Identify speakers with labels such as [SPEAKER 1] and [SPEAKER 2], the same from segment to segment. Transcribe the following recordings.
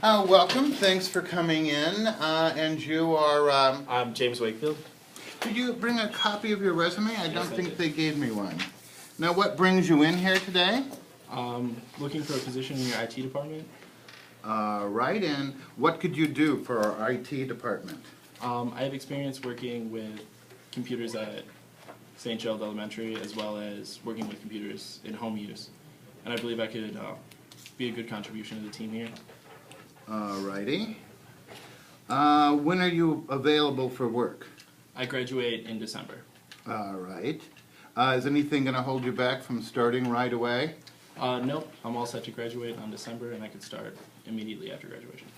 [SPEAKER 1] Welcome. Thanks for coming in. And you are.
[SPEAKER 2] I'm James Wakefield.
[SPEAKER 1] Did you bring a copy of your resume? I
[SPEAKER 2] Yes,
[SPEAKER 1] don't
[SPEAKER 2] I
[SPEAKER 1] think
[SPEAKER 2] did.
[SPEAKER 1] they gave me one. Now, what brings you in here today?
[SPEAKER 2] Looking for a position in your IT department.
[SPEAKER 1] Right. And what could you do for our IT department?
[SPEAKER 2] I have experience working with computers at St. Gerald Elementary, as well as working with computers in home use. And I believe I could be a good contribution to the team here.
[SPEAKER 1] Righty. When are you available for work?
[SPEAKER 2] I graduate in December.
[SPEAKER 1] All right. Is anything going to hold you back from starting right away?
[SPEAKER 2] Nope, I'm all set to graduate on December, and I could start immediately after graduation.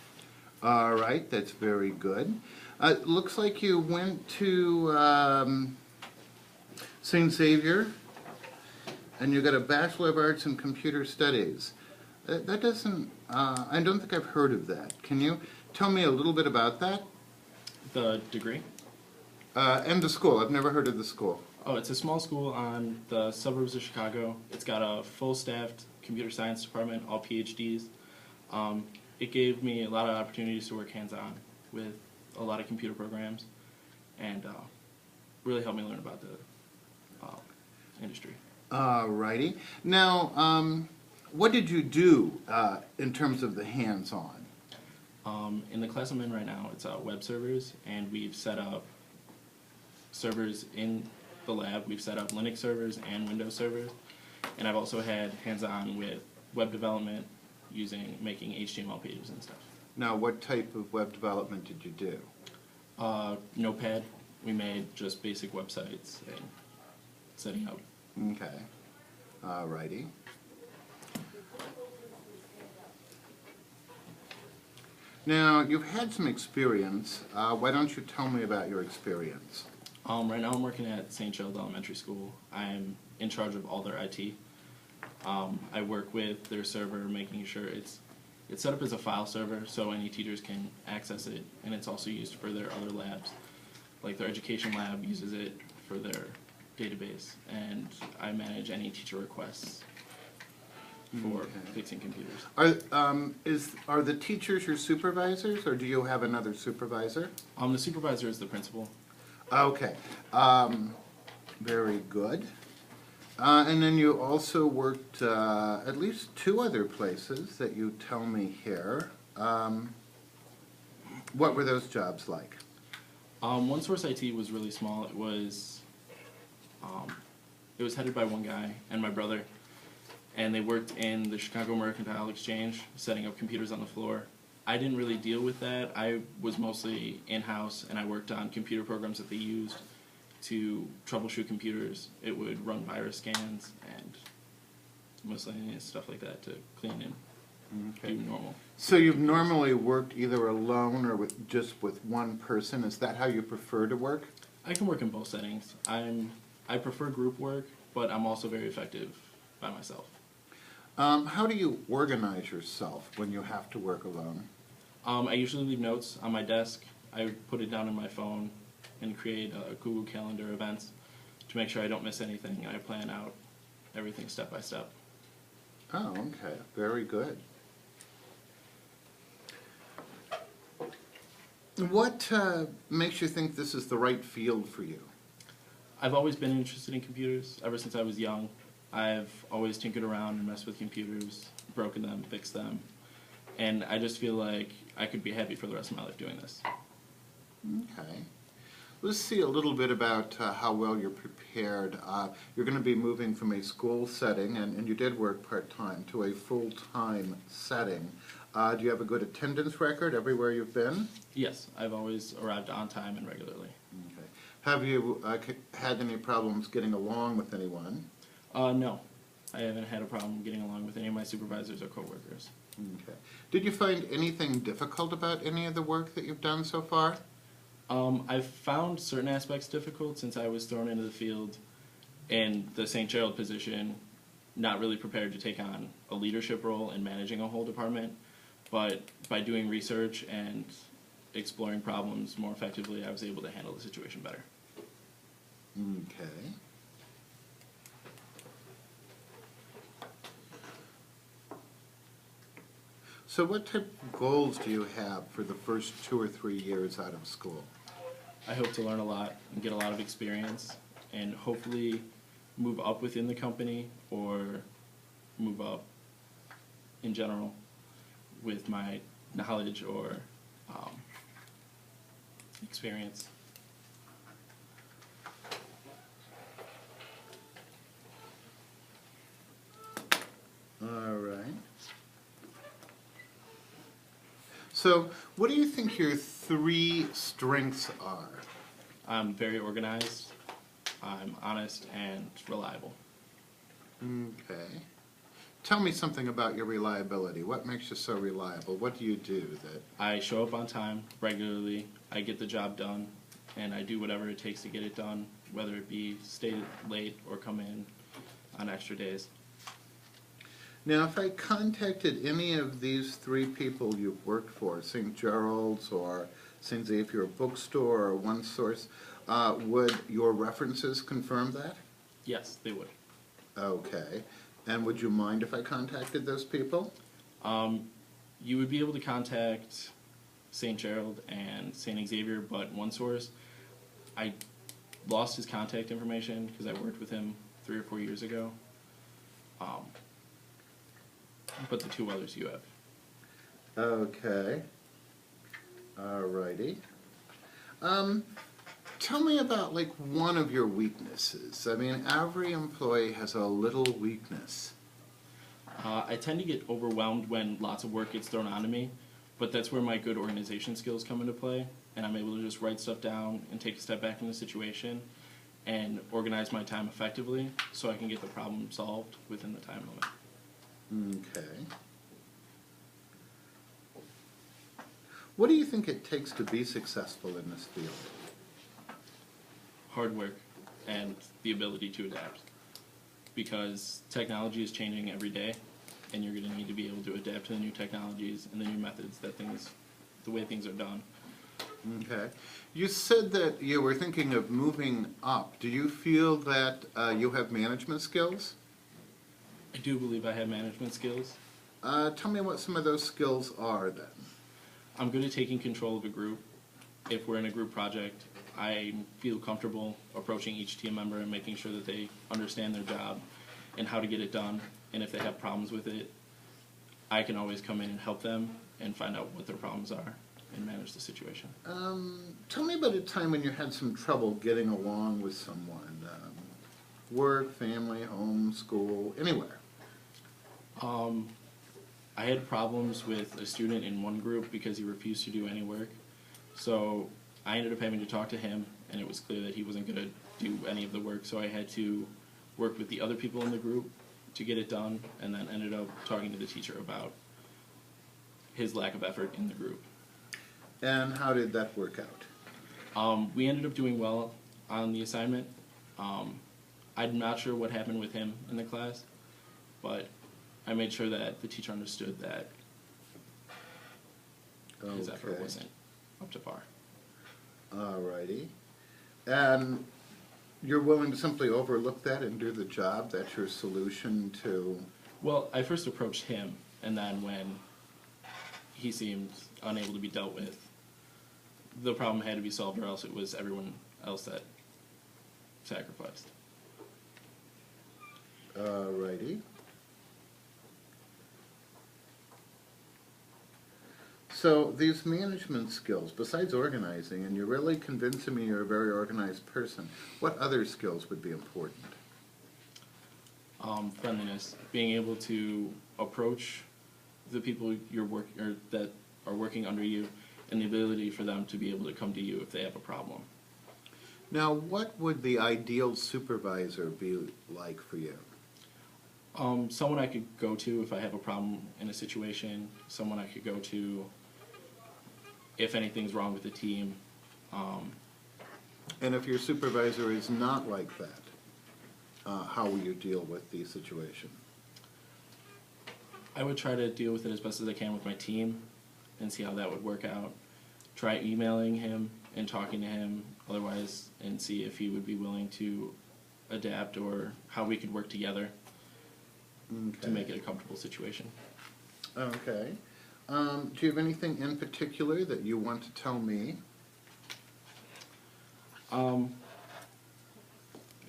[SPEAKER 1] All right, that's very good. Looks like you went to St. Xavier, and you got a Bachelor of Arts in Computer Studies. That doesn't, I don't think I've heard of that. Can you tell me a little bit about that?
[SPEAKER 2] The degree?
[SPEAKER 1] And the school. I've never heard of the school.
[SPEAKER 2] Oh, it's a small school on the suburbs of Chicago. It's got a full-staffed computer science department, all PhDs. It gave me a lot of opportunities to work hands-on with a lot of computer programs, and really helped me learn about the industry.
[SPEAKER 1] Righty. Now, what did you do in terms of the hands-on?
[SPEAKER 2] In the class I'm in right now, it's web servers, and we've set up servers in the lab. We've set up Linux servers and Windows servers, and I've also had hands-on with web development making HTML pages and stuff.
[SPEAKER 1] Now, what type of web development did you do?
[SPEAKER 2] Notepad. We made just basic websites and setting up.
[SPEAKER 1] Okay. Righty. Now, you've had some experience. Why don't you tell me about your experience?
[SPEAKER 2] Right now I'm working at St. Gerald Elementary School. I'm in charge of all their IT. I work with their server, making sure it's set up as a file server so any teachers can access it, and it's also used for their other labs. Like their education lab uses it for their database, and I manage any teacher requests for fixing computers.
[SPEAKER 1] Are the teachers your supervisors, or do you have another supervisor?
[SPEAKER 2] The supervisor is the principal.
[SPEAKER 1] Okay. Very good. And then you also worked at least two other places that you tell me here. What were those jobs like?
[SPEAKER 2] One Source IT was really small. It was headed by one guy and my brother, and they worked in the Chicago Mercantile Exchange, setting up computers on the floor. I didn't really deal with that. I was mostly in-house, and I worked on computer programs that they used to troubleshoot computers. It would run virus scans and miscellaneous stuff like that to clean and do normal.
[SPEAKER 1] So you've normally worked either alone or just with one person. Is that how you prefer to work?
[SPEAKER 2] I can work in both settings. I prefer group work, but I'm also very effective by myself.
[SPEAKER 1] How do you organize yourself when you have to work alone?
[SPEAKER 2] I usually leave notes on my desk. I put it down on my phone and create Google Calendar events to make sure I don't miss anything, and I plan out everything step by step.
[SPEAKER 1] Oh, okay. Very good. What makes you think this is the right field for you?
[SPEAKER 2] I've always been interested in computers ever since I was young. I've always tinkered around and messed with computers, broken them, fixed them, and I just feel like I could be happy for the rest of my life doing this.
[SPEAKER 1] Okay. Let's see a little bit about how well you're prepared. You're going to be moving from a school setting, and you did work part-time, to a full-time setting. Do you have a good attendance record everywhere you've been?
[SPEAKER 2] Yes, I've always arrived on time and regularly.
[SPEAKER 1] Okay. Have you had any problems getting along with anyone?
[SPEAKER 2] No, I haven't had a problem getting along with any of my supervisors or coworkers.
[SPEAKER 1] Okay. Did you find anything difficult about any of the work that you've done so far?
[SPEAKER 2] I've found certain aspects difficult since I was thrown into the field in the St. Gerald position, not really prepared to take on a leadership role in managing a whole department, but by doing research and exploring problems more effectively, I was able to handle the situation better.
[SPEAKER 1] Okay. So what type of goals do you have for the first 2 or 3 years out of school?
[SPEAKER 2] I hope to learn a lot and get a lot of experience and hopefully move up within the company or move up in general with my knowledge or experience.
[SPEAKER 1] All right. So what do you think your 3 strengths are?
[SPEAKER 2] I'm very organized, I'm honest, and reliable.
[SPEAKER 1] Okay. Tell me something about your reliability. What makes you so reliable? What do you do that...
[SPEAKER 2] I show up on time regularly, I get the job done, and I do whatever it takes to get it done, whether it be stay late or come in on extra days.
[SPEAKER 1] Now, if I contacted any of these 3 people you've worked for, St. Gerald's or St. Xavier Bookstore or OneSource, would your references confirm that?
[SPEAKER 2] Yes, they would.
[SPEAKER 1] Okay. And would you mind if I contacted those people?
[SPEAKER 2] You would be able to contact St. Gerald and St. Xavier, but OneSource, I lost his contact information because I worked with him 3 or 4 years ago. But the 2 others you have.
[SPEAKER 1] Okay. Alrighty. Tell me about, like, one of your weaknesses. I mean, every employee has a little weakness.
[SPEAKER 2] I tend to get overwhelmed when lots of work gets thrown onto me, but that's where my good organization skills come into play, and I'm able to just write stuff down and take a step back from the situation and organize my time effectively so I can get the problem solved within the time limit.
[SPEAKER 1] Okay. What do you think it takes to be successful in this field?
[SPEAKER 2] Hard work and the ability to adapt, because technology is changing every day and you're going to need to be able to adapt to the new technologies and the new methods the way things are done.
[SPEAKER 1] Okay. You said that you were thinking of moving up. Do you feel that you have management skills?
[SPEAKER 2] I do believe I have management skills.
[SPEAKER 1] Tell me what some of those skills are then.
[SPEAKER 2] I'm good at taking control of a group. If we're in a group project, I feel comfortable approaching each team member and making sure that they understand their job and how to get it done. And if they have problems with it, I can always come in and help them and find out what their problems are and manage the situation.
[SPEAKER 1] Tell me about a time when you had some trouble getting along with someone. Work, family, home, school, anywhere.
[SPEAKER 2] I had problems with a student in one group because he refused to do any work. So I ended up having to talk to him, and it was clear that he wasn't going to do any of the work. So I had to work with the other people in the group to get it done, and then ended up talking to the teacher about his lack of effort in the group.
[SPEAKER 1] And how did that work out?
[SPEAKER 2] We ended up doing well on the assignment. I'm not sure what happened with him in the class, but I made sure that the teacher understood that his effort wasn't up to par.
[SPEAKER 1] Alrighty. And you're willing to simply overlook that and do the job? That's your solution to...
[SPEAKER 2] Well, I first approached him, and then when he seemed unable to be dealt with, the problem had to be solved, or else it was everyone else that sacrificed.
[SPEAKER 1] Alrighty. So these management skills, besides organizing, and you're really convincing me you're a very organized person, what other skills would be important?
[SPEAKER 2] Friendliness, being able to approach the people that are working under you, and the ability for them to be able to come to you if they have a problem.
[SPEAKER 1] Now, what would the ideal supervisor be like for you?
[SPEAKER 2] Someone I could go to if I have a problem in a situation, someone I could go to if anything's wrong with the team.
[SPEAKER 1] And if your supervisor is not like that, how will you deal with the situation?
[SPEAKER 2] I would try to deal with it as best as I can with my team and see how that would work out. Try emailing him and talking to him otherwise, and see if he would be willing to adapt or how we could work together to make it a comfortable situation.
[SPEAKER 1] Okay. Do you have anything in particular that you want to tell me?
[SPEAKER 2] I'm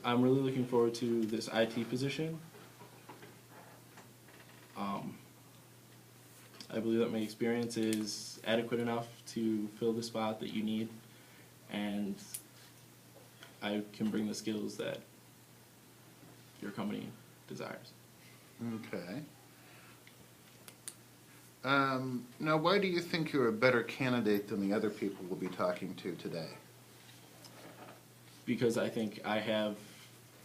[SPEAKER 2] really looking forward to this IT position. I believe that my experience is adequate enough to fill the spot that you need, and I can bring the skills that your company desires.
[SPEAKER 1] Okay. Now, why do you think you're a better candidate than the other people we'll be talking to today?
[SPEAKER 2] Because I think I have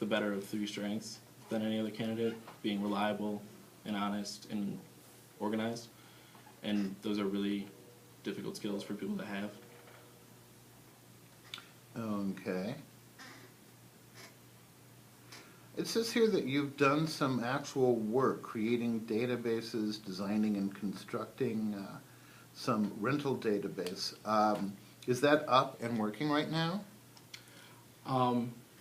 [SPEAKER 2] the better of three strengths than any other candidate, being reliable and honest and organized. And those are really difficult skills for people to have.
[SPEAKER 1] Okay. It says here that you've done some actual work creating databases, designing and constructing some rental database. Is that up and working right now?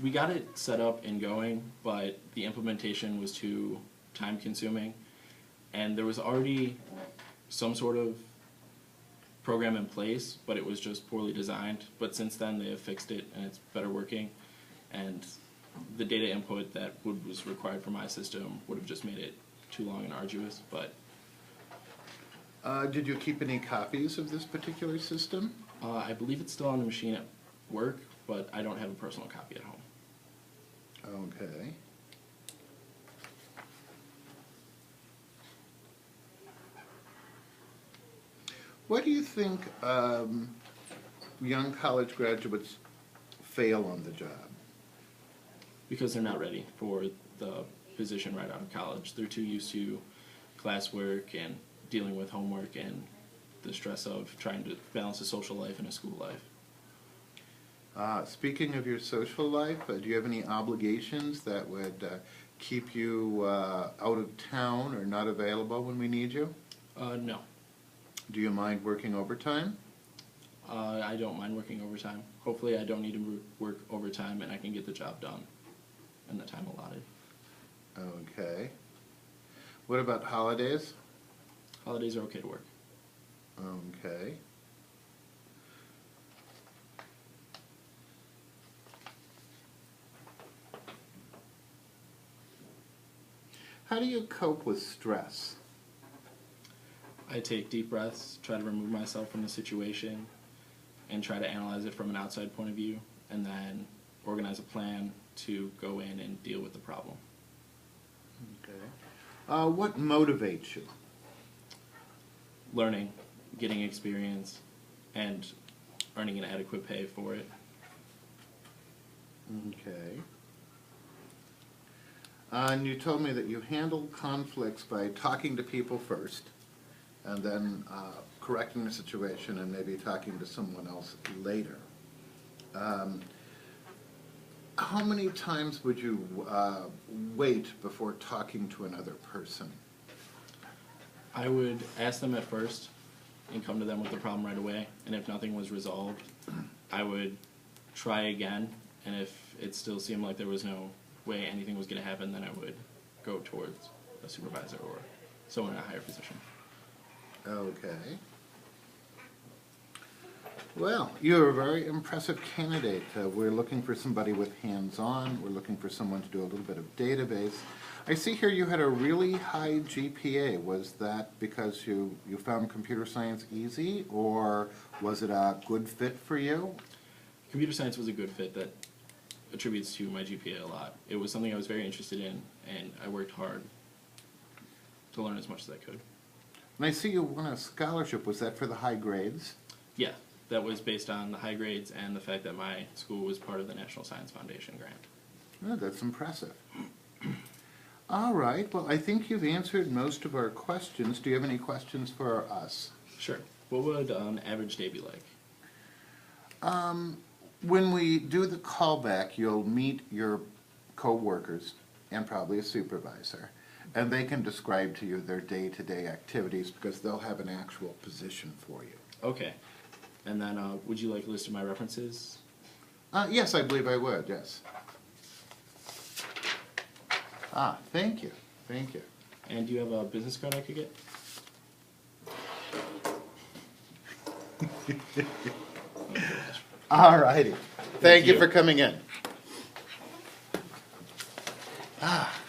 [SPEAKER 2] We got it set up and going, but the implementation was too time consuming. And there was already some sort of program in place, but it was just poorly designed. But since then, they have fixed it and it's better working. And the data input that was required for my system would have just made it too long and arduous. But
[SPEAKER 1] Did you keep any copies of this particular system?
[SPEAKER 2] I believe it's still on the machine at work, but I don't have a personal copy at home.
[SPEAKER 1] Okay. Why do you think young college graduates fail on the job?
[SPEAKER 2] Because they're not ready for the position right out of college. They're too used to classwork and dealing with homework and the stress of trying to balance a social life and a school life.
[SPEAKER 1] Speaking of your social life, do you have any obligations that would keep you out of town or not available when we need you?
[SPEAKER 2] No.
[SPEAKER 1] Do you mind working overtime?
[SPEAKER 2] I don't mind working overtime. Hopefully I don't need to work overtime and I can get the job done in the time allotted.
[SPEAKER 1] Okay. What about holidays?
[SPEAKER 2] Holidays are okay to work.
[SPEAKER 1] Okay. How do you cope with stress?
[SPEAKER 2] I take deep breaths, try to remove myself from the situation, and try to analyze it from an outside point of view, and then organize a plan to go in and deal with the problem.
[SPEAKER 1] Okay. What motivates you?
[SPEAKER 2] Learning, getting experience, and earning an adequate pay for it.
[SPEAKER 1] Okay. And you told me that you handle conflicts by talking to people first, and then correcting the situation and maybe talking to someone else later. How many times would you wait before talking to another person?
[SPEAKER 2] I would ask them at first and come to them with the problem right away, and if nothing was resolved, I would try again, and if it still seemed like there was no way anything was going to happen, then I would go towards a supervisor or someone in a higher position.
[SPEAKER 1] Okay. Well, you're a very impressive candidate. We're looking for somebody with hands-on. We're looking for someone to do a little bit of database. I see here you had a really high GPA. Was that because you found computer science easy, or was it a good fit for you?
[SPEAKER 2] Computer science was a good fit that attributes to my GPA a lot. It was something I was very interested in, and I worked hard to learn as much as I could.
[SPEAKER 1] And I see you won a scholarship. Was that for the high grades?
[SPEAKER 2] Yeah, that was based on the high grades and the fact that my school was part of the National Science Foundation grant.
[SPEAKER 1] Oh, that's impressive. All right. Well, I think you've answered most of our questions. Do you have any questions for us?
[SPEAKER 2] Sure. What would an average day be like?
[SPEAKER 1] When we do the callback, you'll meet your co-workers and probably a supervisor, and they can describe to you their day-to-day activities because they'll have an actual position for you.
[SPEAKER 2] Okay. And then would you like a list of my references?
[SPEAKER 1] Yes, I believe I would, yes. Thank you. Thank you.
[SPEAKER 2] And do you have a business card I could get?
[SPEAKER 1] All righty. Thank you
[SPEAKER 2] you.
[SPEAKER 1] for coming in. Ah.